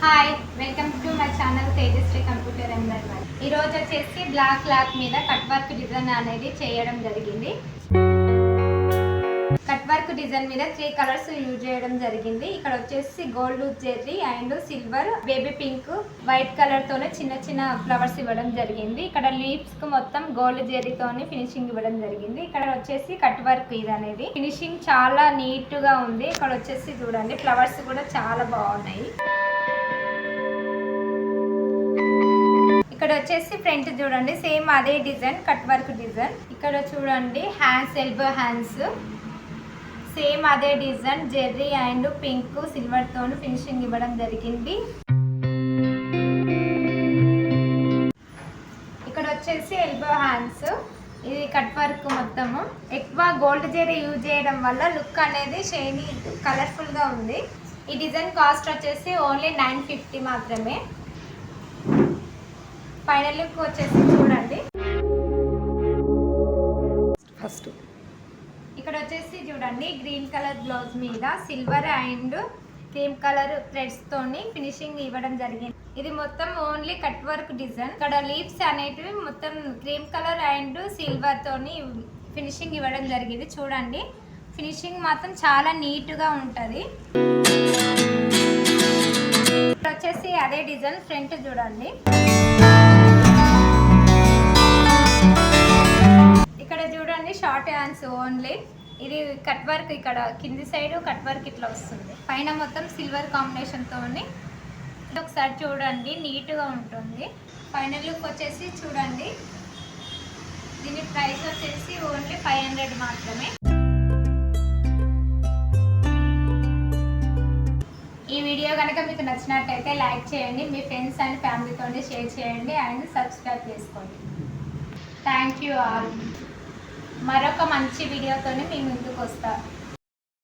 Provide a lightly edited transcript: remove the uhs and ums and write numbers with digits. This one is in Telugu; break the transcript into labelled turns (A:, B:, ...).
A: Hi, welcome to my channel Tejasri computer embroidery. ఈరోజు వచ్చేసి బ్లాక్ క్లాత్ మీద కట్ వర్క్ డిజైన్ అనేది చేయడం జరిగింది. కట్ వర్క్ డిజైన్ మీద 3 కలర్స్ యూజ్ చేయడం జరిగింది. ఇక్కడ వచ్చేసి gold Jerry and silver, baby pink, white colour తోనే చిన్న చిన్న ఫ్లవర్స్ ఇవ్వడం జరిగింది. ఇక్కడ లీవ్స్ కు మొత్తం గోల్డ్ జెర్రీ తోనే ఫినిషింగ్ ఇవ్వడం జరిగింది. ఇక్కడ వచ్చేసి కట్ వర్క్ ఇది అనేది ఫినిషింగ్ చాలా నీట్ గా ఉంది. ఇక్కడ వచ్చేసి చూడండి ఫ్లవర్స్ కూడా చాలా బాగున్నాయి. ఇక్కడ వచ్చేసి ఫ్రంట్ చూడండి సేమ్ అదే డిజైన్ కట్ వర్క్ డిజైన్. ఇక్కడ చూడండి హ్యాండ్స్, ఎల్బో హ్యాండ్స్ సేమ్ అదే design Jerry and pink silver తోను ఫినిషింగ్ ఇవ్వడం జరిగింది. ఇక్కడ వచ్చేసి ఎల్బో హ్యాండ్స్, ఇది కట్ వర్క్ మొత్తము. ఎక్కువ గోల్డ్ జెర్రీ యూజ్ చేయడం వల్ల లుక్ అనేది షైనీ కలర్ఫుల్ గా ఉంది. ఈ డిజైన్ కాస్ట్ వచ్చేసి ఓన్లీ 950 మాత్రమే. ఫైనల్ లుక్ వచ్చేసి చూడండి. ఫస్ట్ ఇక్కడ వచ్చేసి చూడండి గ్రీన్ కలర్ బ్లౌజ్ మీద silver and cream colour threads తోని ఫినిషింగ్ ఇవ్వడం జరిగింది. ఇది మొత్తం ఓన్లీ కట్ వర్క్ డిజైన్. ఇక్కడ లీవ్స్ అనేటివి మొత్తం క్రీమ్ కలర్ అండ్ సిల్వర్ తోని ఫినిషింగ్ ఇవ్వడం జరిగింది. చూడండి ఫినిషింగ్ మాత్రం చాలా నీట్ గా ఉంటది. ఇక్కడ వచ్చేసి అదే డిజైన్ ఫ్రంట్ చూడండి. ఇక్కడ చూడండి షార్ట్ హ్యాండ్స్ ఓన్లీ. ఇది కట్ వర్క్, ఇక్కడ కింది సైడ్ కట్ వర్క్ ఇట్లా వస్తుంది. పైన మొత్తం సిల్వర్ కాంబినేషన్ తోని ఒకసారి చూడండి నీట్ గా ఉంటుంది. ఫైనల్ లుక్ వచ్చేసి చూడండి. దీని ప్రైస్ వచ్చేసి ఓన్లీ 500 మాత్రమే. ఈ వీడియో కనుక మీకు నచ్చినట్టయితే లైక్ చేయండి, మీ ఫ్రెండ్స్ అండ్ ఫ్యామిలీతో షేర్ చేయండి అండ్ సబ్స్క్రైబ్ చేసుకోండి. Thank you all. మరొక మంచి వీడియోతో మీ ముందుకు వస్తా.